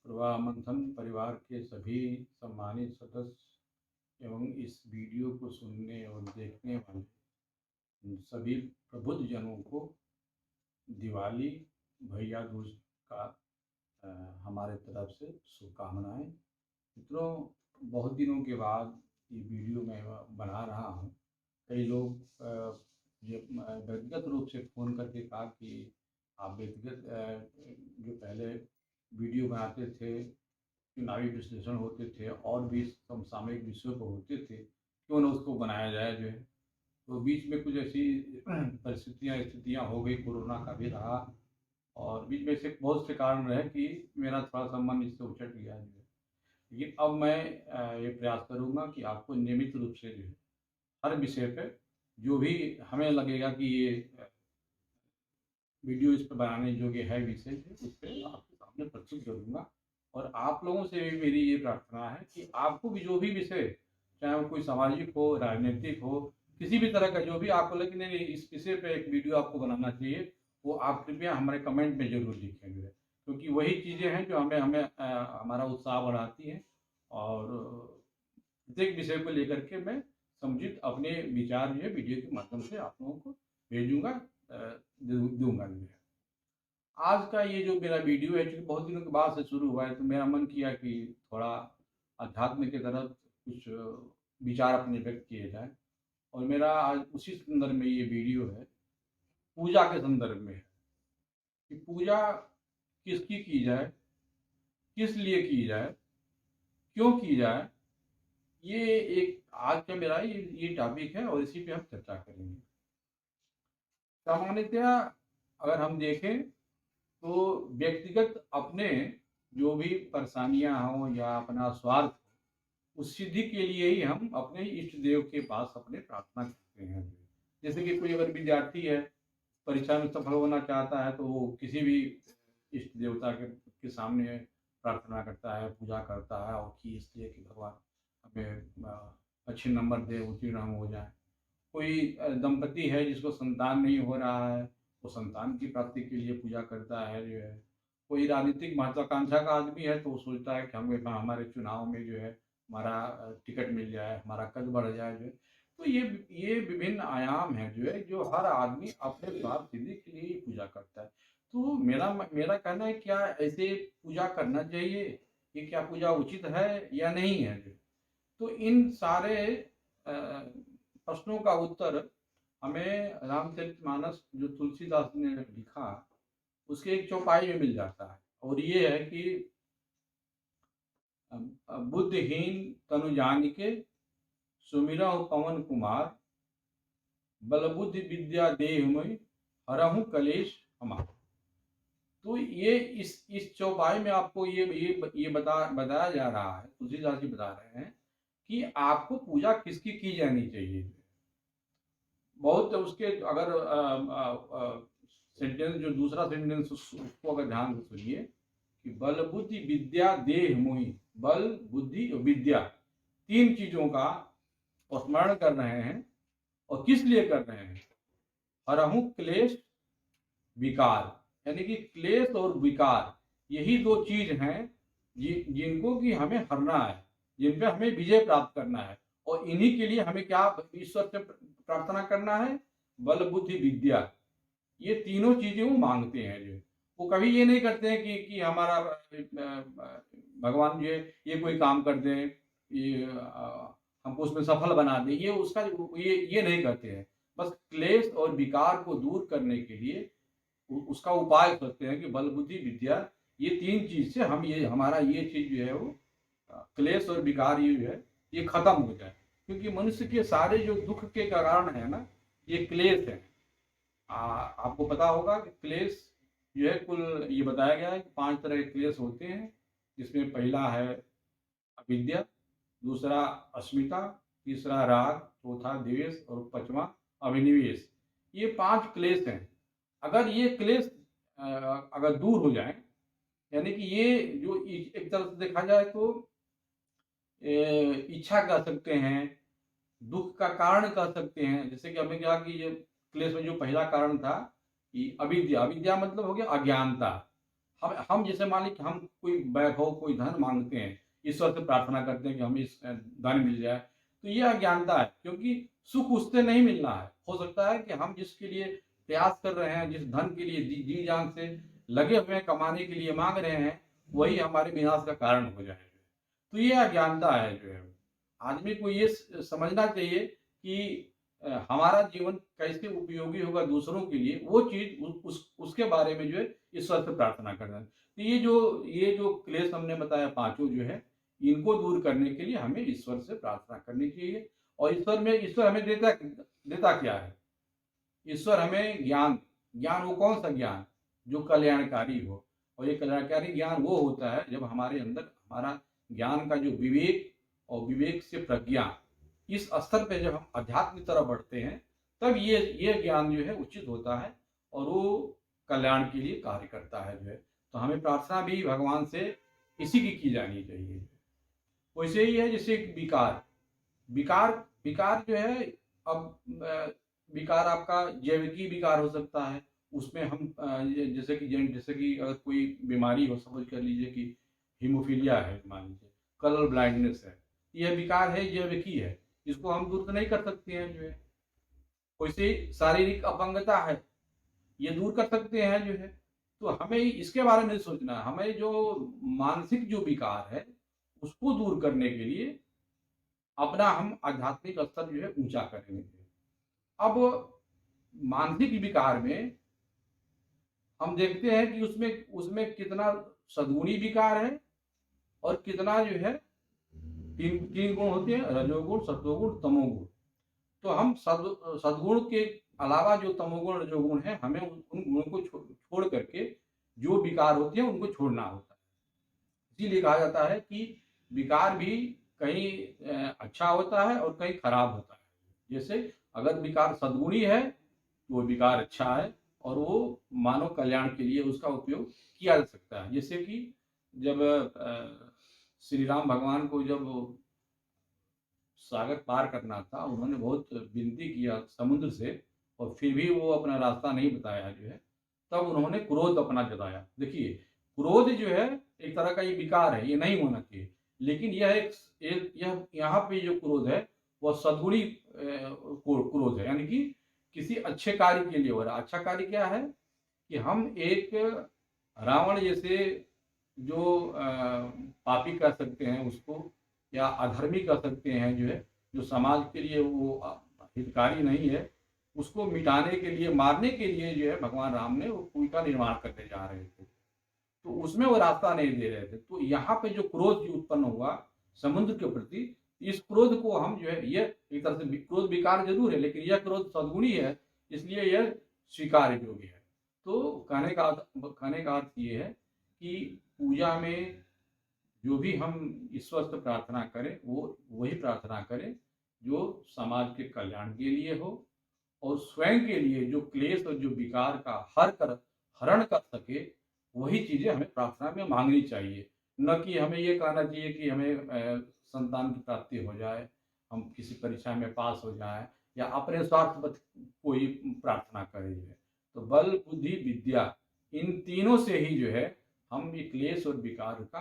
प्रवाह मंथन परिवार के सभी सम्मानित सदस्य एवं इस वीडियो को सुनने और देखने वाले सभी प्रबुद्ध जनों को दिवाली भैया दूज का अ, हमारे तरफ से शुभकामनाएं। मित्रों, बहुत दिनों के बाद ये वीडियो मैं बना रहा हूँ। कई लोग ये व्यक्तिगत रूप से फ़ोन करके कहा कि आप व्यक्तिगत जो पहले वीडियो बनाते थे, चुनावी विश्लेषण होते थे और भी समसामयिक विषयों पर होते थे, क्यों ना उसको बनाया जाए जो है। तो बीच में कुछ ऐसी परिस्थितियाँ स्थितियाँ हो गई, कोरोना का भी रहा और बीच में से बहुत से कारण रहे कि मेरा थोड़ा सा मन इससे उचट गया जो है। लेकिन अब मैं ये प्रयास करूँगा कि आपको नियमित रूप से जो है हर विषय पे जो भी हमें लगेगा कि ये वीडियो इस पर बनाने योग्य है विषय जो उस पर आपके सामने प्रस्तुत करूँगा। और आप लोगों से भी मेरी ये प्रार्थना है कि आपको भी जो भी विषय, चाहे वो कोई सामाजिक हो, राजनीतिक हो, किसी भी तरह का जो भी आपको लगे नहीं इस विषय पे एक वीडियो आपको बनाना चाहिए, वो आप कृपया हमारे कमेंट में ज़रूर लिखें जो है। क्योंकि वही चीज़ें हैं जो हमें हमें हमारा उत्साह बढ़ाती हैं। और प्रत्येक विषय को लेकर के मैं समुचित अपने विचार जो है वीडियो के माध्यम से आप लोगों को भेजूँगा, दूँगा जो है। आज का ये जो मेरा वीडियो है, चूँकि बहुत दिनों के बाद से शुरू हुआ है, तो मेरा मन किया कि थोड़ा अध्यात्म की तरफ कुछ विचार अपने व्यक्त किए जाएँ। और मेरा आज उसी संदर्भ में ये वीडियो है, पूजा के संदर्भ में है कि पूजा किसकी की जाए, किस लिए की जाए, क्यों की जाए। ये एक आज का मेरा ये टॉपिक है और इसी पे हम चर्चा करेंगे। सामान्यतया अगर हम देखें तो व्यक्तिगत अपने जो भी परेशानियां हों या अपना स्वार्थ हो, उस सिद्धि के लिए ही हम अपने इष्ट देव के पास अपने प्रार्थना करते हैं। जैसे कि कोई अगर विद्यार्थी है, परीक्षा में सफल होना चाहता है, तो वो किसी भी इष्ट देवता के सामने प्रार्थना करता है, पूजा करता है और कि इसलिए कि भगवान हमें अच्छे नंबर दे, उत्तीर्ण हम हो जाए। कोई दंपति है जिसको संतान नहीं हो रहा है, वो संतान की प्राप्ति के लिए पूजा करता है जो है। कोई राजनीतिक महत्वाकांक्षा का आदमी है तो वो सोचता है कि हमें हमारे चुनाव में जो है हमारा टिकट मिल जाए, हमारा कद बढ़ जाए जो है। तो ये विभिन्न आयाम है जो है, जो हर आदमी अपने स्वार्थ सिद्धि के लिए ही पूजा करता है। तो मेरा कहना है, क्या ऐसे पूजा करना चाहिए? ये क्या पूजा उचित है या नहीं है जो? तो इन सारे प्रश्नों का उत्तर हमें रामचरितमानस जो तुलसीदास ने लिखा, उसके एक चौपाई में मिल जाता है। और ये है कि बुद्धिहीन तनु जानिके सुमिरहु पवन कुमार, बल बुद्धि विद्या देहु हरहु कलेश हमार। तो ये इस चौपाई में आपको ये बताया जा रहा है, तुलसीदास जी बता रहे हैं कि आपको पूजा किसकी की जानी चाहिए। बहुत उसके अगर सेंटेंस, जो दूसरा सेंटेंस उसको अगर ध्यान से सुनिए कि बल बुद्धि विद्या देह मोहि, बल बुद्धि और विद्या, तीन चीजों का स्मरण कर रहे हैं। और किस लिए कर रहे हैं? हरहु क्लेश विकार, यानी कि क्लेश और विकार, यही दो चीज हैं जिनको कि हमें हरना है, जिन पे हमें विजय प्राप्त करना है। और इन्हीं के लिए हमें क्या ईश्वर से प्रार्थना करना है? बल बुद्धि विद्या, ये तीनों चीजें वो मांगते हैं जो। वो कभी ये नहीं करते हैं कि हमारा भगवान जो है ये कोई काम कर दें, ये हमको उसमें सफल बना दे, ये उसका ये नहीं करते हैं। बस क्लेश और विकार को दूर करने के लिए उसका उपाय सोचते हैं कि बल बुद्धि विद्या, ये तीन चीज से हम ये हमारा ये चीज जो है वो क्लेश और विकार ये जो है ये खत्म हो जाए। क्योंकि मनुष्य के सारे जो दुख के कारण है ना, ये क्लेश है। आपको पता होगा कि क्लेश जो है, कुल ये बताया गया है कि 5 तरह के क्लेश होते हैं। जिसमें पहला है अविद्या, दूसरा अस्मिता, तीसरा राग, चौथा द्वेष और पांचवा अभिनिवेश। ये 5 क्लेश हैं। अगर ये क्लेश अगर दूर हो जाए, यानी कि ये जो एक तरह से देखा जाए तो इच्छा कह सकते हैं, दुख का कारण कह सकते हैं। जैसे कि हमें क्या कि ये क्लेश में जो पहला कारण था कि अविद्या, अविद्या मतलब हो गया अज्ञानता। हम जैसे मान लीजिए कि हम कोई वैभव, कोई धन मांगते हैं, ईश्वर से प्रार्थना करते हैं कि हमें धन मिल जाए, तो ये अज्ञानता है, क्योंकि सुख उससे नहीं मिलना है। हो सकता है कि हम जिसके लिए प्रयास कर रहे हैं, जिस धन के लिए जी जान से लगे हुए हैं, कमाने के लिए मांग रहे हैं, वही हमारे विनाश का कारण हो जाए। तो ये अज्ञानता है जो है। आदमी को ये समझना चाहिए कि हमारा जीवन कैसे उपयोगी होगा दूसरों के लिए, वो चीज उसके बारे में जो है ईश्वर से प्रार्थना करना है। तो ये जो क्लेश हमने बताया पांचों जो है, इनको दूर करने के लिए हमें ईश्वर से प्रार्थना करनी चाहिए। और ईश्वर हमें देता क्या है? ईश्वर हमें ज्ञान, वो कौन सा ज्ञान? जो कल्याणकारी हो। और ये कल्याणकारी ज्ञान वो होता है जब हमारे अंदर हमारा ज्ञान का जो विवेक, और विवेक से प्रज्ञा, इस स्तर पे जब हम अध्यात्म की तरफ बढ़ते हैं, तब ये ज्ञान जो है उचित होता है और वो कल्याण के लिए कार्य करता है जो है। तो हमें प्रार्थना भी भगवान से इसी की जानी चाहिए। वैसे ही है जैसे विकार, विकार विकार जो है, अब विकार आपका जैविकी विकार हो सकता है। उसमें हम जैसे कि अगर कोई बीमारी हो, सपोज कर लीजिए कि हीमोफीलिया है, मान लीजिए कलर ब्लाइंडनेस है, यह विकार है, जैविकी है, इसको हम दूर तो नहीं कर सकते हैं जो है। वैसे शारीरिक अपंगता है, ये दूर कर सकते हैं जो है। तो हमें इसके बारे में सोचना है, हमें जो मानसिक जो विकार है उसको दूर करने के लिए अपना हम आध्यात्मिक स्तर जो है ऊंचा करेंगे। अब मानसिक विकार में हम देखते हैं कि उसमें उसमें कितना सद्गुणी विकार है और कितना जो है तीन तीन गुण होते हैं, रजोगुण, सत्वगुण, तमोगुण। तो हम सद्गुण के अलावा जो तमोगुण, रजोगुण है, हमें उन गुणों को छोड़ करके जो विकार होते हैं उनको छोड़ना होता है। इसीलिए कहा जाता है कि विकार भी कहीं अच्छा होता है और कहीं खराब होता है। जैसे अगर विकार सद्गुणी है तो वो विकार अच्छा है और वो मानव कल्याण के लिए उसका उपयोग किया जा सकता है। जैसे कि जब श्री राम भगवान को जब सागर पार करना था, उन्होंने बहुत विनती किया समुद्र से, और फिर भी वो अपना रास्ता नहीं बताया जो है, तब उन्होंने क्रोध अपना जताया। देखिए, क्रोध जो है एक तरह का ये विकार है, ये नहीं होना चाहिए। लेकिन यह यहाँ पे जो क्रोध है वह सद्गुणी क्रोध है, यानी कि किसी अच्छे कार्य के लिए हो रहा है। अच्छा कार्य क्या है कि हम एक रावण जैसे जो पापी कह सकते हैं उसको, या अधर्मी कह सकते हैं जो है, जो समाज के लिए वो हितकारी नहीं है, उसको मिटाने के लिए, मारने के लिए जो है भगवान राम ने वो पुल का निर्माण करने जा रहे थे, तो उसमें वो रास्ता नहीं दे रहे थे। तो यहाँ पे जो क्रोध जो उत्पन्न हुआ समुद्र के प्रति, इस क्रोध को हम जो है, ये एक तरह से क्रोध विकार जरूर है, लेकिन यह क्रोध सद्गुणी है, इसलिए यह स्वीकार्य योग्य है। तो कहने का अर्थ ये है कि पूजा में जो भी हम ईश्वर से प्रार्थना करें, वो वही प्रार्थना करें जो समाज के कल्याण के लिए हो, और स्वयं के लिए जो क्लेश और जो विकार का हरण कर सके, वही चीजें हमें प्रार्थना में मांगनी चाहिए। न कि हमें ये कहना चाहिए कि हमें संतान की प्राप्ति हो जाए, हम किसी परीक्षा में पास हो जाए, या अपने स्वार्थ पर कोई प्रार्थना करें। तो बल, बुद्धि, विद्या, इन तीनों से ही जो है हम ये क्लेश और विकार का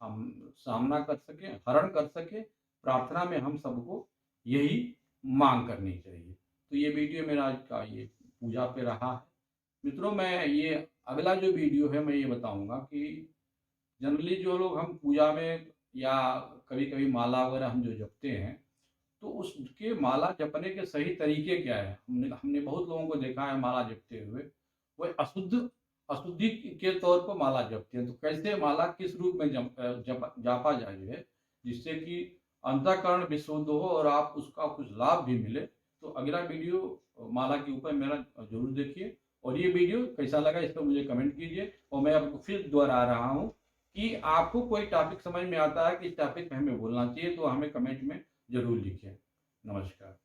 हम सामना कर सके, हरण कर सके। प्रार्थना में हम सबको यही मांग करनी चाहिए। तो ये वीडियो मेरा आज का ये पूजा पे रहा है। मित्रों, मैं ये अगला जो वीडियो है मैं ये बताऊंगा कि जनरली जो लोग हम पूजा में या कभी कभी माला वगैरह हम जो जपते हैं, तो उसके माला जपने के सही तरीके क्या है। हमने बहुत लोगों को देखा है माला जपते हुए, वो अशुद्धि के तौर पर माला जपते हैं। तो कैसे माला किस रूप में जापा जाए है, जिससे कि अंतःकरण विशुद्ध हो और आप उसका कुछ लाभ भी मिले। तो अगला वीडियो माला के ऊपर मेरा जरूर देखिए, और ये वीडियो कैसा लगा इस पर मुझे कमेंट कीजिए। और मैं आपको फिर दोहरा रहा हूँ कि आपको कोई टॉपिक समझ में आता है कि इस टॉपिक पे हमें बोलना चाहिए, तो हमें कमेंट में जरूर लिखिए। नमस्कार।